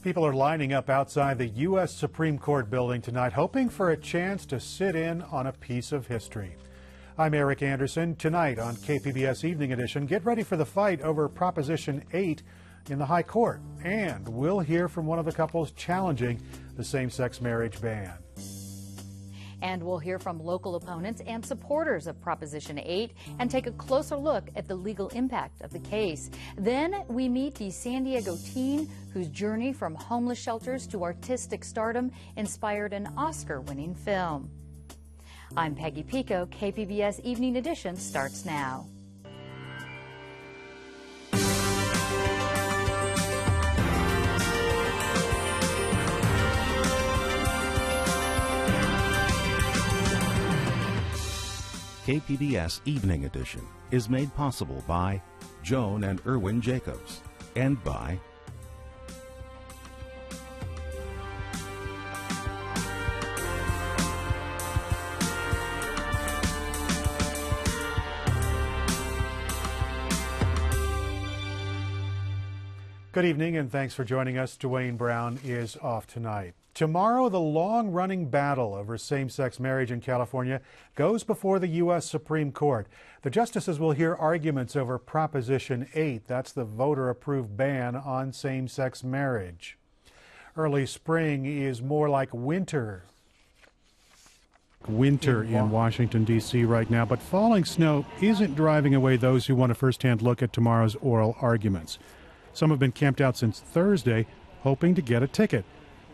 People are lining up outside the U.S. Supreme Court building tonight, hoping for a chance to sit in on a piece of history. I'm Eric Anderson. Tonight on KPBS Evening Edition, get ready for the fight over Proposition 8 in the High Court. And we'll hear from one of the couples challenging the same-sex marriage ban. And we'll hear from local opponents and supporters of Proposition 8 and take a closer look at the legal impact of the case. Then we meet the San Diego teen whose journey from homeless shelters to artistic stardom inspired an Oscar-winning film. I'm Peggy Pico. KPBS Evening Edition starts now. KPBS Evening Edition is made possible by Joan and Irwin Jacobs and by Good evening and thanks for joining us. Dwayne Brown is off tonight. Tomorrow, the long-running battle over same-sex marriage in California goes before the U.S. Supreme Court. The justices will hear arguments over Proposition 8. That's the voter-approved ban on same-sex marriage. Early spring is more like winter. In Washington, D.C. right now, but falling snow isn't driving away those who want a first-hand look at tomorrow's oral arguments. Some have been camped out since Thursday, hoping to get a ticket.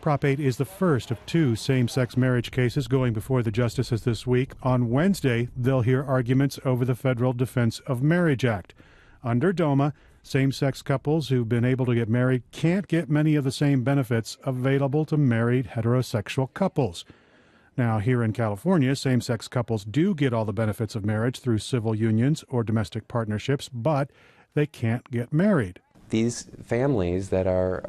Prop 8 is the first of two same-sex marriage cases going before the justices this week. On Wednesday, they'll hear arguments over the Federal Defense of Marriage Act. Under DOMA, same-sex couples who've been able to get married can't get many of the same benefits available to married heterosexual couples. Now, here in California, same-sex couples do get all the benefits of marriage through civil unions or domestic partnerships, but they can't get married. These families that are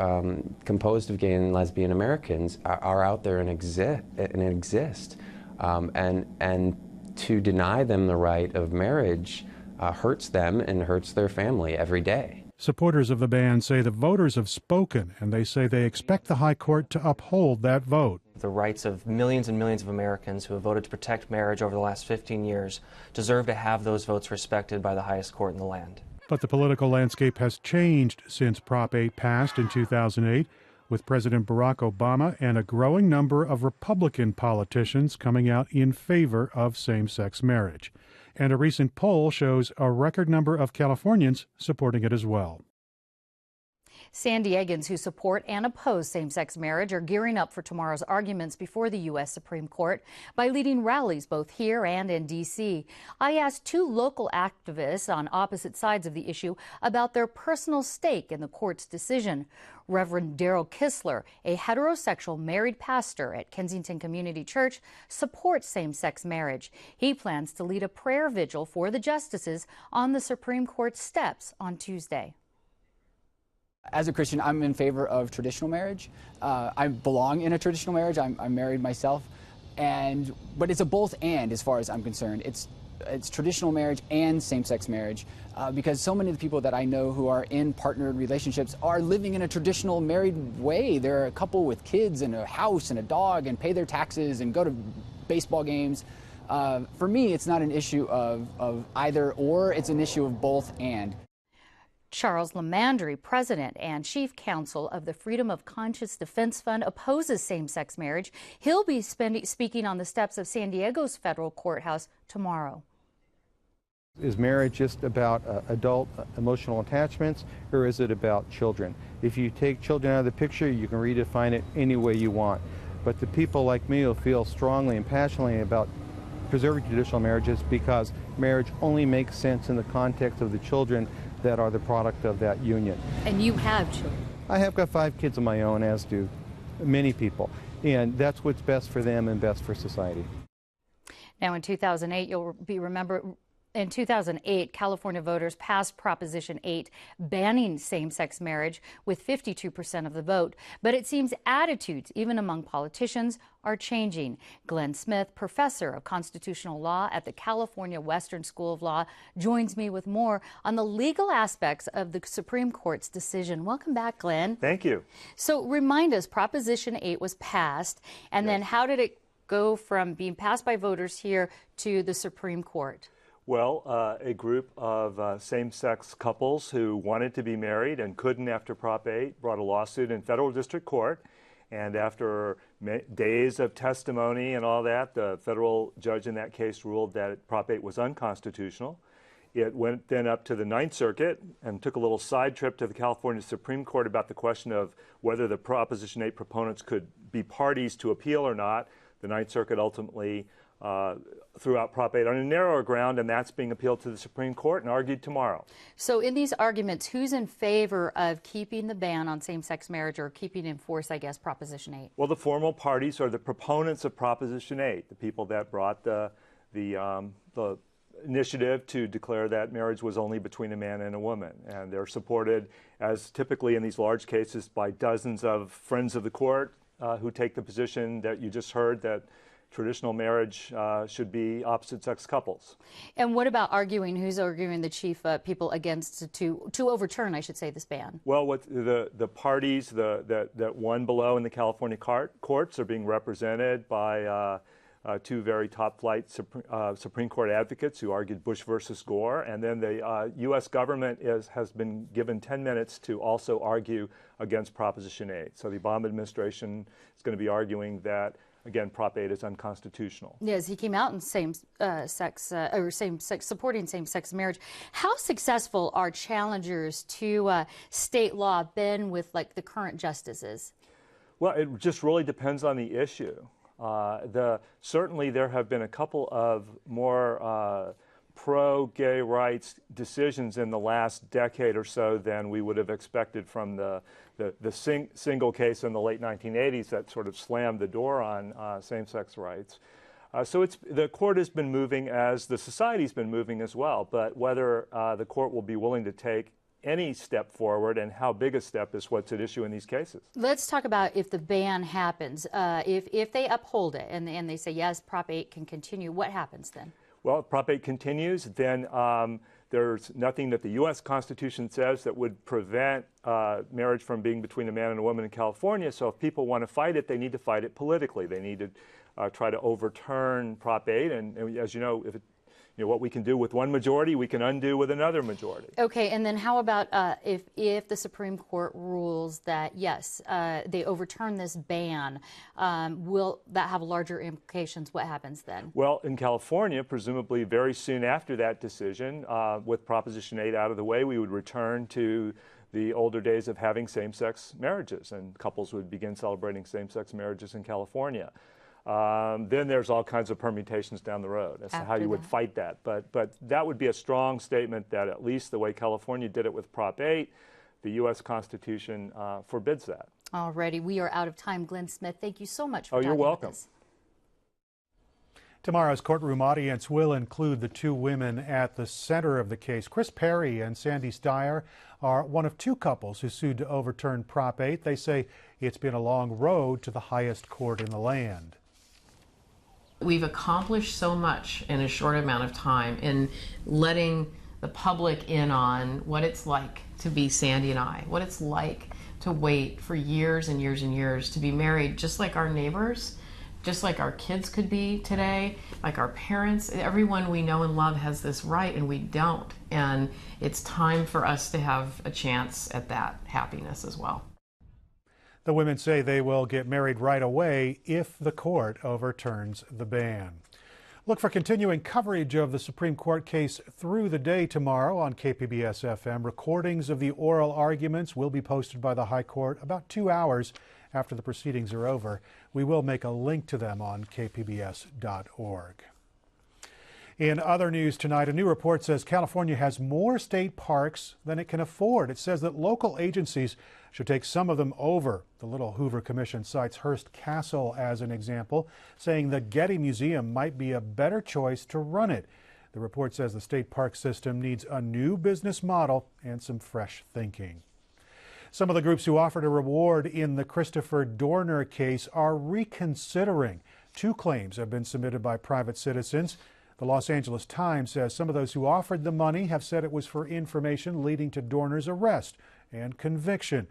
composed of gay and lesbian Americans are out there and exist. And to deny them the right of marriage hurts them and hurts their family every day. Supporters of the ban say the voters have spoken, and they say they expect the High Court to uphold that vote. The rights of millions and millions of Americans who have voted to protect marriage over the last 15 years deserve to have those votes respected by the highest court in the land. But the political landscape has changed since Prop 8 passed in 2008, with President Barack Obama and a growing number of Republican politicians coming out in favor of same-sex marriage. And a recent poll shows a record number of Californians supporting it as well. San Diegans who support and oppose same-sex marriage are gearing up for tomorrow's arguments before the U.S. Supreme Court by leading rallies both here and in D.C. I asked two local activists on opposite sides of the issue about their personal stake in the court's decision. Reverend Daryl Kistler, a heterosexual married pastor at Kensington Community Church, supports same-sex marriage. He plans to lead a prayer vigil for the justices on the Supreme Court steps on Tuesday. As a Christian, I'm in favor of traditional marriage. I belong in a traditional marriage. I'm married myself, but it's a both and as far as I'm concerned. It's traditional marriage and same-sex marriage because so many of the people that I know who are in partnered relationships are living in a traditional married way. They're a couple with kids and a house and a dog and pay their taxes and go to baseball games. For me, it's not an issue of either or. It's an issue of both and. Charles Lamandry, president and chief counsel of the Freedom of Conscience Defense Fund, opposes same-sex marriage. He'll be speaking on the steps of San Diego's federal courthouse tomorrow. Is marriage just about adult emotional attachments, or is it about children? If you take children out of the picture, you can redefine it any way you want. But the people like me who feel strongly and passionately about preserving traditional marriages because marriage only makes sense in the context of the children that are the product of that union. And you have children? I have got 5 kids of my own, as do many people. And that's what's best for them and best for society. Now, in 2008, you'll be remembered In 2008, California voters passed Proposition 8, banning same-sex marriage with 52% of the vote. But it seems attitudes, even among politicians, are changing. Glenn Smith, professor of constitutional law at the California Western School of Law, joins me with more on the legal aspects of the Supreme Court's decision. Welcome back, Glenn. Thank you. So remind us, Proposition 8 was passed, and then how did it go from being passed by voters here to the Supreme Court? Well, a group of same-sex couples who wanted to be married and couldn't after Prop 8 brought a lawsuit in federal district court. And after days of testimony and all that, the federal judge in that case ruled that Prop 8 was unconstitutional. It went then up to the Ninth Circuit and took a little side trip to the California Supreme Court about the question of whether the Proposition 8 proponents could be parties to appeal or not. The Ninth Circuit ultimately threw out Prop 8 on a narrower ground, and that's being appealed to the Supreme Court and argued tomorrow. So in these arguments, who's in favor of keeping the ban on same-sex marriage or keeping in force, I guess, Proposition 8? Well, the formal parties are the proponents of Proposition 8, the people that brought the initiative to declare that marriage was only between a man and a woman. And they're supported, as typically in these large cases, by dozens of friends of the court who take the position that you just heard, that traditional marriage should be opposite-sex couples. And what about who's arguing the chief people against to overturn, I should say, this ban? Well, what the parties that won below in the California courts are being represented by two very top-flight Supreme Court advocates who argued Bush versus Gore, and then the U.S. government has been given 10 minutes to also argue against Proposition 8. So the Obama administration is going to be arguing that, again, Prop 8 is unconstitutional. Yes, he came out in supporting same-sex marriage. How successful are challengers to state law been with, like, the current justices? Well, it just really depends on the issue. Certainly there have been a couple of more pro-gay rights decisions in the last decade or so than we would have expected from the single case in the late 1980s that sort of slammed the door on same-sex rights. So the court has been moving as the society's been moving as well, but whether the court will be willing to take any step forward and how big a step is what's at issue in these cases. Let's talk about if the ban happens. If they uphold it and they say, yes, Prop 8 can continue, what happens then? Well, if Prop 8 continues, then there's nothing that the U.S. Constitution says that would prevent marriage from being between a man and a woman in California. So if people want to fight it, they need to fight it politically. They need to try to overturn Prop 8. And as you know, what we can do with one majority, we can undo with another majority. Okay, and then how about if the Supreme Court rules that, yes, they overturn this ban, will that have larger implications? What happens then? Well, in California, presumably very soon after that decision, with Proposition 8 out of the way, we would return to the older days of having same-sex marriages, and couples would begin celebrating same-sex marriages in California. Then there's all kinds of permutations down the road as to how you would fight that. But that would be a strong statement that at least the way California did it with Prop 8, the U.S. Constitution forbids that. Alrighty, we are out of time. Glenn Smith, thank you so much for talking you're welcome. with us. Tomorrow's courtroom audience will include the two women at the center of the case. Chris Perry and Sandy Steyer are one of two couples who sued to overturn Prop 8. They say it's been a long road to the highest court in the land. We've accomplished so much in a short amount of time in letting the public in on what it's like to be Sandy and I, what it's like to wait for years and years and years to be married just like our neighbors, just like our kids could be today, like our parents. Everyone we know and love has this right and we don't. And it's time for us to have a chance at that happiness as well. The women say they will get married right away if the court overturns the ban. Look for continuing coverage of the Supreme Court case through the day tomorrow on KPBS FM. Recordings of the oral arguments will be posted by the High Court about 2 hours after the proceedings are over. We will make a link to them on kpbs.org. In other news tonight, a new report says California has more state parks than it can afford. It says that local agencies should take some of them over. The Little Hoover Commission cites Hearst Castle as an example, saying the Getty Museum might be a better choice to run it. The report says the state park system needs a new business model and some fresh thinking. Some of the groups who offered a reward in the Christopher Dorner case are reconsidering. 2 claims have been submitted by private citizens. The Los Angeles Times says some of those who offered the money have said it was for information leading to Dorner's arrest and conviction.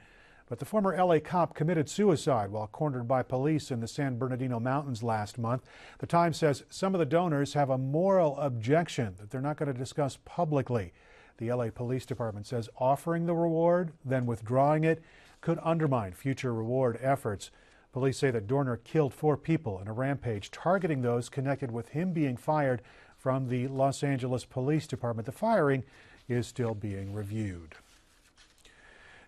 But the former LA cop committed suicide while cornered by police in the San Bernardino Mountains last month. The Times says some of the donors have a moral objection that they're not going to discuss publicly. The LA Police Department says offering the reward, then withdrawing it, could undermine future reward efforts. Police say that Dorner killed 4 people in a rampage targeting those connected with him being fired from the Los Angeles Police Department. The firing is still being reviewed.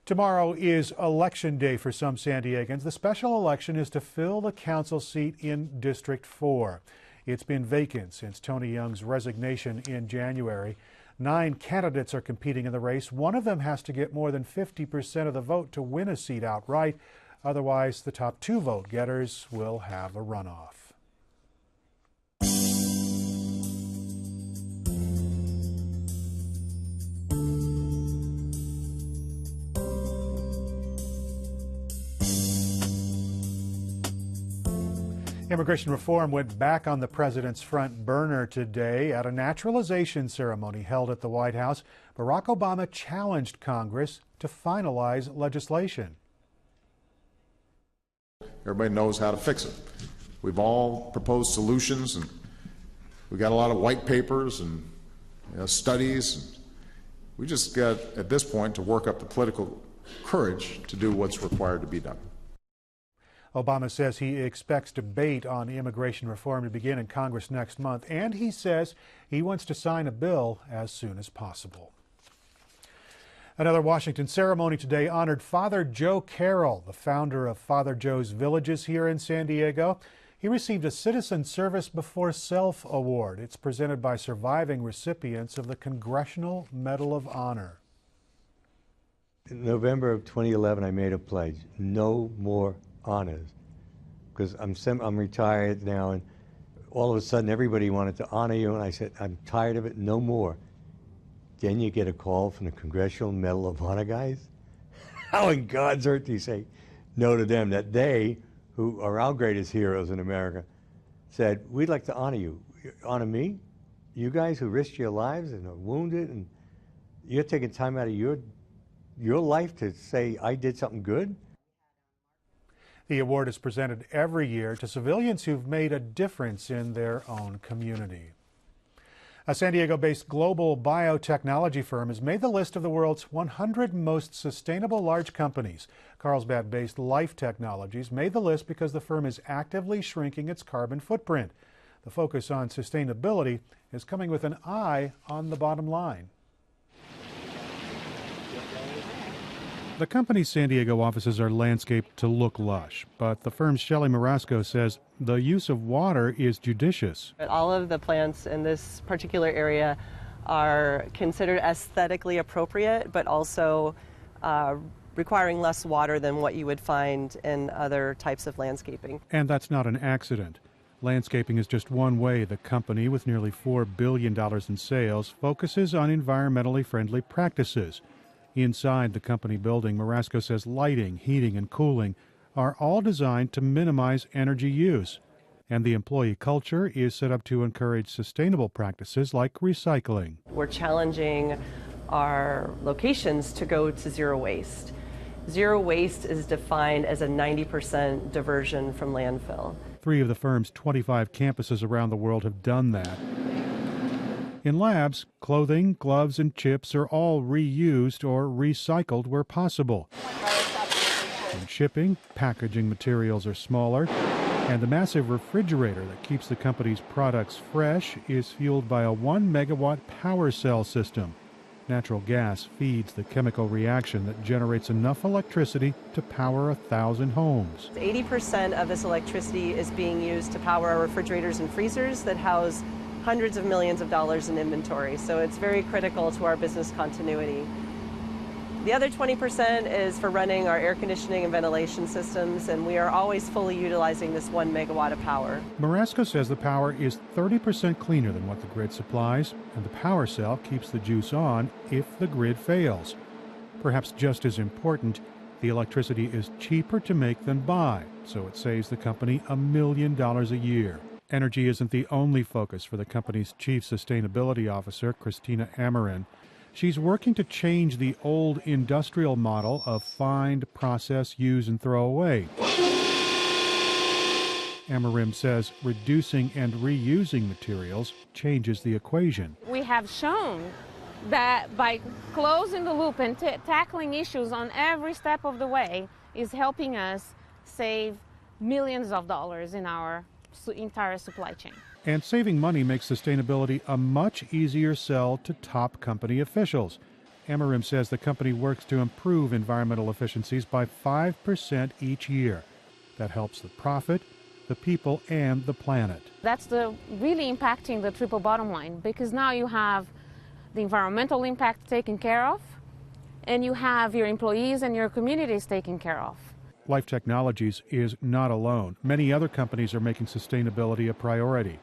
Tomorrow is Election Day for some San Diegans. The special election is to fill the council seat in District 4. It's been vacant since Tony Young's resignation in January. 9 candidates are competing in the race. One of them has to get more than 50% of the vote to win a seat outright. Otherwise, the top 2 vote getters will have a runoff. Immigration reform went back on the president's front burner today at a naturalization ceremony held at the White House. Barack Obama challenged Congress to finalize legislation. Everybody knows how to fix it. We've all proposed solutions, and we got a lot of white papers and studies. We just got, at this point, to work up the political courage to do what's required to be done. Obama says he expects debate on immigration reform to begin in Congress next month, and he says he wants to sign a bill as soon as possible. Another Washington ceremony today honored Father Joe Carroll, the founder of Father Joe's Villages here in San Diego. He received a Citizen Service Before Self award. It's presented by surviving recipients of the Congressional Medal of Honor. In November of 2011, I made a pledge: no more honors, because I'm retired now, and all of a sudden everybody wanted to honor you, and I said, I'm tired of it, no more. Then you get a call from the Congressional Medal of Honor guys. How in God's earth do you say no to them? That they, who are our greatest heroes in America, said, we'd like to honor you. Honor me? You guys who risked your lives and are wounded, and you're taking time out of your life to say, I did something good? The award is presented every year to civilians who've made a difference in their own community. A San Diego-based global biotechnology firm has made the list of the world's 100 most sustainable large companies. Carlsbad-based Life Technologies made the list because the firm is actively shrinking its carbon footprint. The focus on sustainability is coming with an eye on the bottom line. The company's San Diego offices are landscaped to look lush, but the firm's Shelley Marasco says the use of water is judicious. All of the plants in this particular area are considered aesthetically appropriate, but also requiring less water than what you would find in other types of landscaping. And that's not an accident. Landscaping is just one way the company, with nearly $4 billion in sales, focuses on environmentally friendly practices. Inside the company building, Marasco says lighting, heating, and cooling are all designed to minimize energy use. And the employee culture is set up to encourage sustainable practices like recycling. We're challenging our locations to go to zero waste. Zero waste is defined as a 90% diversion from landfill. 3 of the firm's 25 campuses around the world have done that. In labs, clothing, gloves, and chips are all reused or recycled where possible. In shipping, packaging materials are smaller, and the massive refrigerator that keeps the company's products fresh is fueled by a 1-megawatt power cell system. Natural gas feeds the chemical reaction that generates enough electricity to power 1,000 homes. 80% of this electricity is being used to power our refrigerators and freezers that house hundreds of millions of dollars in inventory, so it's very critical to our business continuity. The other 20% is for running our air conditioning and ventilation systems, and we are always fully utilizing this 1 megawatt of power. Marasco says the power is 30% cleaner than what the grid supplies, and the power cell keeps the juice on if the grid fails. Perhaps just as important, the electricity is cheaper to make than buy, so it saves the company $1 million a year. Energy isn't the only focus for the company's chief sustainability officer, Christina Amarin. She's working to change the old industrial model of find, process, use, and throw away. Amarim says reducing and reusing materials changes the equation. We have shown that by closing the loop and tackling issues on every step of the way is helping us save millions of dollars in our entire supply chain. And saving money makes sustainability a much easier sell to top company officials. Amarim says the company works to improve environmental efficiencies by 5% each year. That helps the profit, the people, and the planet. That's really impacting the triple bottom line, because now you have the environmental impact taken care of, and you have your employees and your communities taken care of. Life Technologies is not alone. Many other companies are making sustainability a priority.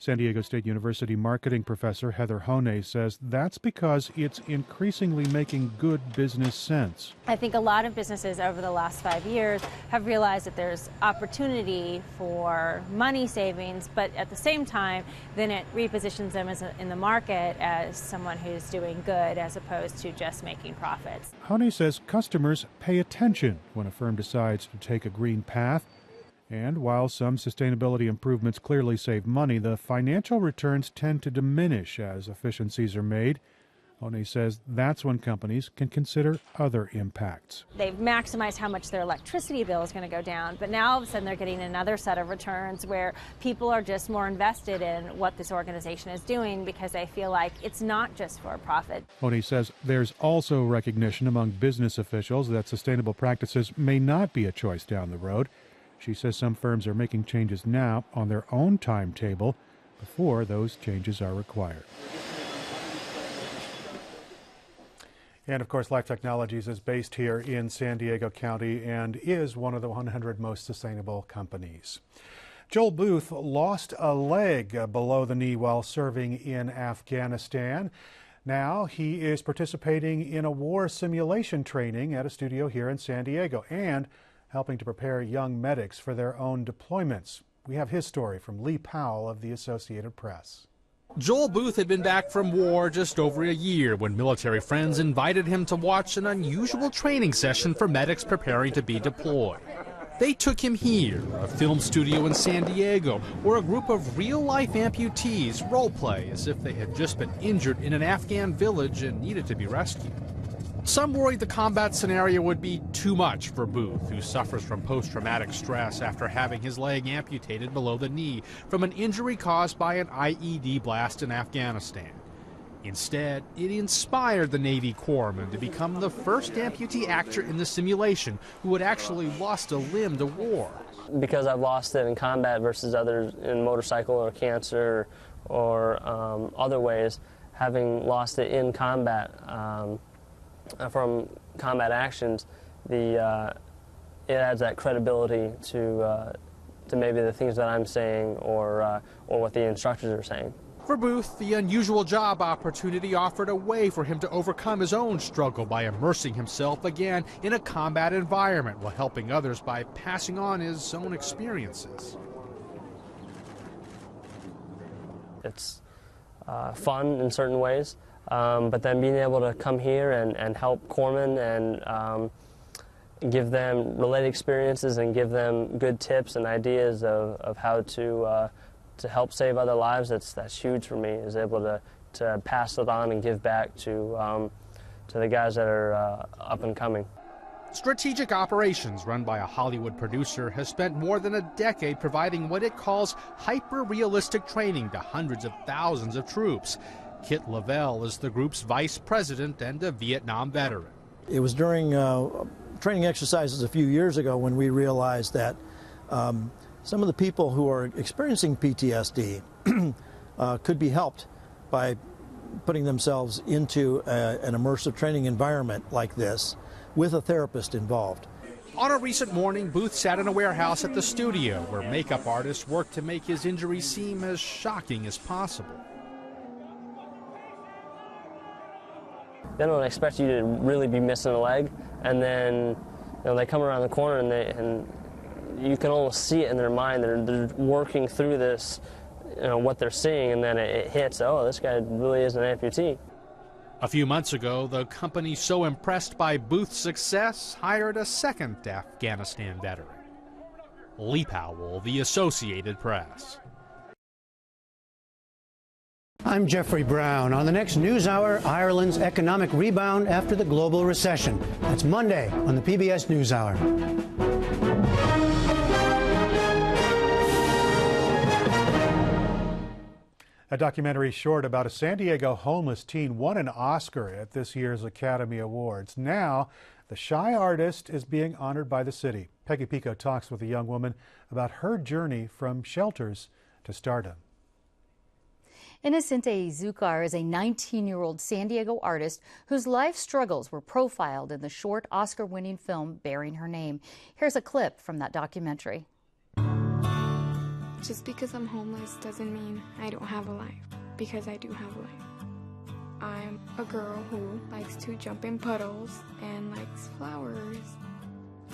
San Diego State University marketing professor Heather Hone says that's because it's increasingly making good business sense. I think a lot of businesses over the last 5 years have realized that there's opportunity for money savings, but at the same time, then it repositions them in the market as someone who's doing good as opposed to just making profits. Hone says customers pay attention when a firm decides to take a green path. And while some sustainability improvements clearly save money, the financial returns tend to diminish as efficiencies are made. Hone says that's when companies can consider other impacts. They've maximized how much their electricity bill is going to go down, but now all of a sudden they're getting another set of returns where people are just more invested in what this organization is doing because they feel like it's not just for a profit. Hone says there's also recognition among business officials that sustainable practices may not be a choice down the road. She says some firms are making changes now on their own timetable before those changes are required. And of course, Life Technologies is based here in San Diego County and is one of the 100 most sustainable companies. Joel Booth lost a leg below the knee while serving in Afghanistan. Now he is participating in a war simulation training at a studio here in San Diego and helping to prepare young medics for their own deployments. We have his story from Lee Powell of the Associated Press. Joel Booth had been back from war just over a year when military friends invited him to watch an unusual training session for medics preparing to be deployed. They took him here, a film studio in San Diego, where a group of real-life amputees role-play as if they had just been injured in an Afghan village and needed to be rescued. Some worried the combat scenario would be too much for Booth, who suffers from post-traumatic stress after having his leg amputated below the knee from an injury caused by an IED blast in Afghanistan. Instead, it inspired the Navy corpsman to become the first amputee actor in the simulation who had actually lost a limb to war. Because I've lost it in combat versus others in motorcycle or cancer or other ways, having lost it in combat from combat actions, it adds that credibility to maybe the things that I'm saying or what the instructors are saying. For Booth, the unusual job opportunity offered a way for him to overcome his own struggle by immersing himself again in a combat environment while helping others by passing on his own experiences. It's fun in certain ways. But then being able to come here and help corpsmen and give them related experiences and give them good tips and ideas of how to help save other lives, that's huge for me, is able to pass it on and give back to the guys that are up and coming. Strategic Operations, run by a Hollywood producer, has spent more than a decade providing what it calls hyper-realistic training to hundreds of thousands of troops. Kit Lavelle is the group's vice president and a Vietnam veteran. It was during training exercises a few years ago when we realized that some of the people who are experiencing PTSD could be helped by putting themselves into an immersive training environment like this with a therapist involved. On a recent morning, Booth sat in a warehouse at the studio where makeup artists worked to make his injury seem as shocking as possible. They don't expect you to really be missing a leg, and then they come around the corner and you can almost see it in their mind. They're working through this, what they're seeing, and then it hits. Oh, this guy really is an amputee. A few months ago, the company so impressed by Booth's success hired a second Afghanistan veteran. Lee Powell, The Associated Press. I'm Jeffrey Brown. On the next NewsHour, Ireland's economic rebound after the global recession. That's Monday on the PBS NewsHour. A documentary short about a San Diego homeless teen won an Oscar at this year's Academy Awards. Now, the shy artist is being honored by the city. Peggy Pico talks with a young woman about her journey from shelters to stardom. Inocente is a 19-year-old San Diego artist whose life struggles were profiled in the short Oscar-winning film bearing her name. Here's a clip from that documentary. Just because I'm homeless doesn't mean I don't have a life, because I do have a life. I'm a girl who likes to jump in puddles and likes flowers.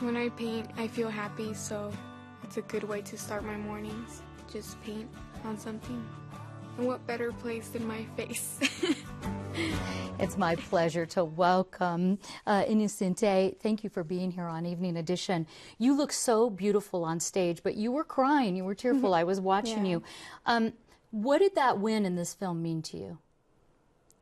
When I paint, I feel happy, so it's a good way to start my mornings. Just paint on something. And what better place than my face? It's my pleasure to welcome Inocente. Thank you for being here on Evening Edition. You look so beautiful on stage, but you were crying, you were tearful. I was watching you. What did that win in this film mean to you?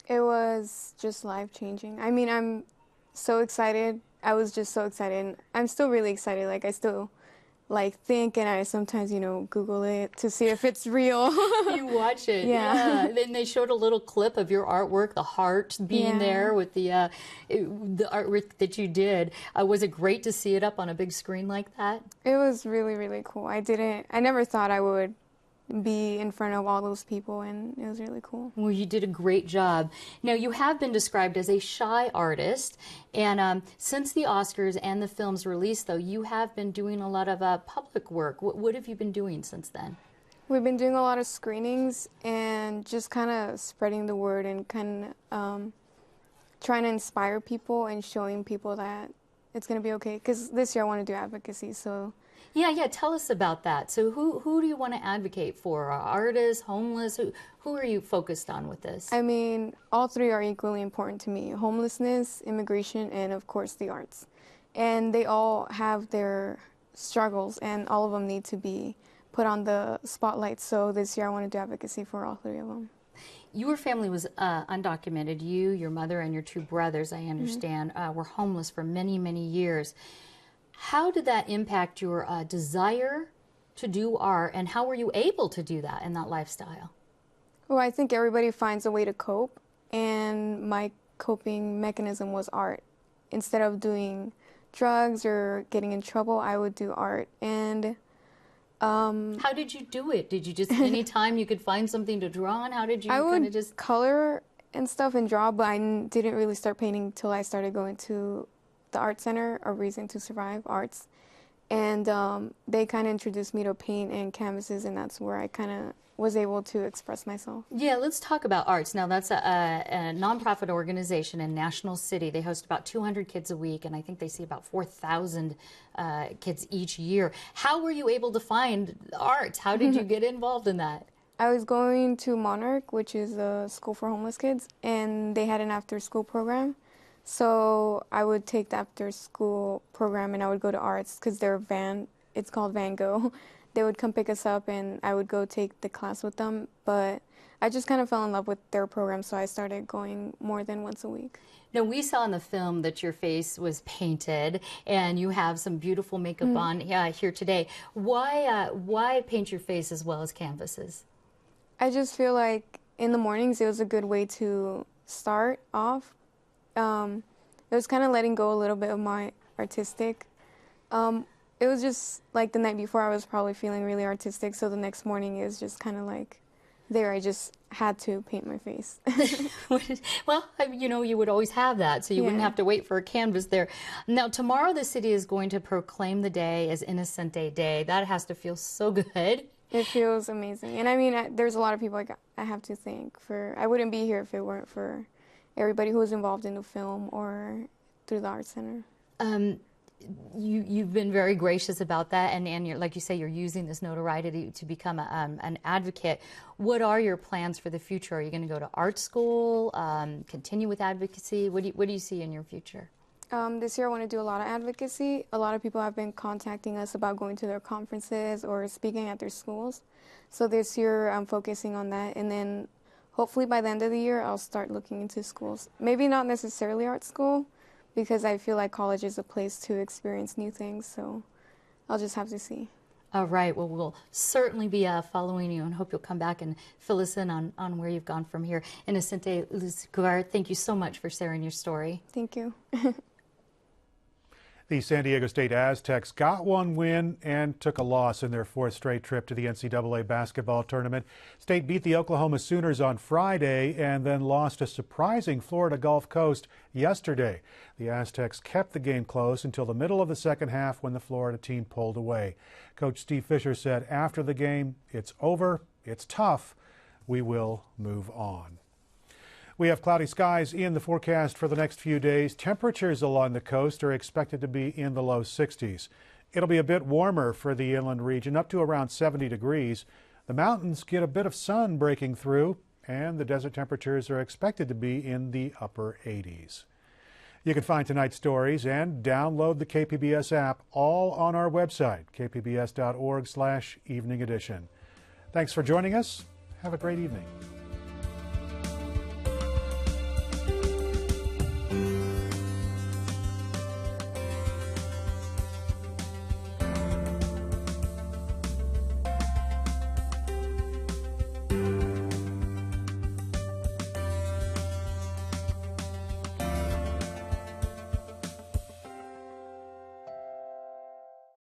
It was just life-changing. I mean, I'm so excited. I was just so excited. I'm still really excited. Like, I still think, and I sometimes, Google it to see if it's real. You watch it, yeah. Then they showed a little clip of your artwork, the heart being there with the artwork that you did. Was it great to see it up on a big screen like that? It was really, really cool. I never thought I would be in front of all those people, and it was really cool. Well, you did a great job. Now, you have been described as a shy artist, and since the Oscars and the film's release, though, you have been doing a lot of public work. What have you been doing since then? We've been doing a lot of screenings and just kind of spreading the word and kind of trying to inspire people and showing people that it's going to be okay. Because this year I want to do advocacy, so... Yeah, tell us about that. So who do you want to advocate for? Artists, homeless? Who are you focused on with this? I mean, all three are equally important to me. Homelessness, immigration, and of course the arts. And they all have their struggles, and all of them need to be put on the spotlight. So this year I want to do advocacy for all three of them. Your family was undocumented. You, your mother, and your two brothers, I understand, were homeless for many, many years. How did that impact your desire to do art, and how were you able to do that in that lifestyle? Well, I think everybody finds a way to cope, and my coping mechanism was art. Instead of doing drugs or getting in trouble, I would do art. And how did you do it? Did you just, anytime you could find something to draw on, how did you kind of just... color and stuff and draw, but I didn't really start painting until I started going to the art center, A Reason to Survive Arts, and they kind of introduced me to paint and canvases, and that's where I kind of was able to express myself. Yeah, let's talk about arts. Now, that's a nonprofit organization in National City. They host about 200 kids a week, and I think they see about 4,000 kids each year. How were you able to find arts? How did you get involved in that? I was going to Monarch, which is a school for homeless kids, and they had an after-school program. So I would take the after-school program, and I would go to arts because their van, it's called Van Go. They would come pick us up, and I would go take the class with them. But I just kind of fell in love with their program, so I started going more than once a week. Now, we saw in the film that your face was painted, and you have some beautiful makeup on here today. Why paint your face as well as canvases? I just feel like in the mornings it was a good way to start off. It was kind of letting go a little bit of my artistic. It was just like the night before I was probably feeling really artistic, so the next morning it was just kind of like there. I just had to paint my face. Well, you know, you would always have that, so you wouldn't have to wait for a canvas there. Now, tomorrow the city is going to proclaim the day as Inocente Day. That has to feel so good. It feels amazing. And I mean, there's a lot of people I have to thank for. I wouldn't be here if it weren't for everybody who was involved in the film or through the Art Center. You've been very gracious about that, and you're, like you say, you're using this notoriety to become an advocate. What are your plans for the future? Are you going to go to art school, continue with advocacy? What do you see in your future? This year I want to do a lot of advocacy. A lot of people have been contacting us about going to their conferences or speaking at their schools. So this year I'm focusing on that, and then hopefully by the end of the year I'll start looking into schools. Maybe not necessarily art school, because I feel like college is a place to experience new things, so I'll just have to see. All right, well, we'll certainly be following you and hope you'll come back and fill us in on where you've gone from here. Inocente Luzicuar, thank you so much for sharing your story. Thank you. The San Diego State Aztecs got one win and took a loss in their fourth straight trip to the NCAA basketball tournament. State beat the Oklahoma Sooners on Friday and then lost a surprising Florida Gulf Coast yesterday. The Aztecs kept the game close until the middle of the second half when the Florida team pulled away. Coach Steve Fisher said after the game, "It's over, it's tough, we will move on." We have cloudy skies in the forecast for the next few days. Temperatures along the coast are expected to be in the low 60s. It'll be a bit warmer for the inland region, up to around 70 degrees. The mountains get a bit of sun breaking through, and the desert temperatures are expected to be in the upper 80s. You can find tonight's stories and download the KPBS app all on our website, kpbs.org/evening edition. Thanks for joining us. Have a great evening.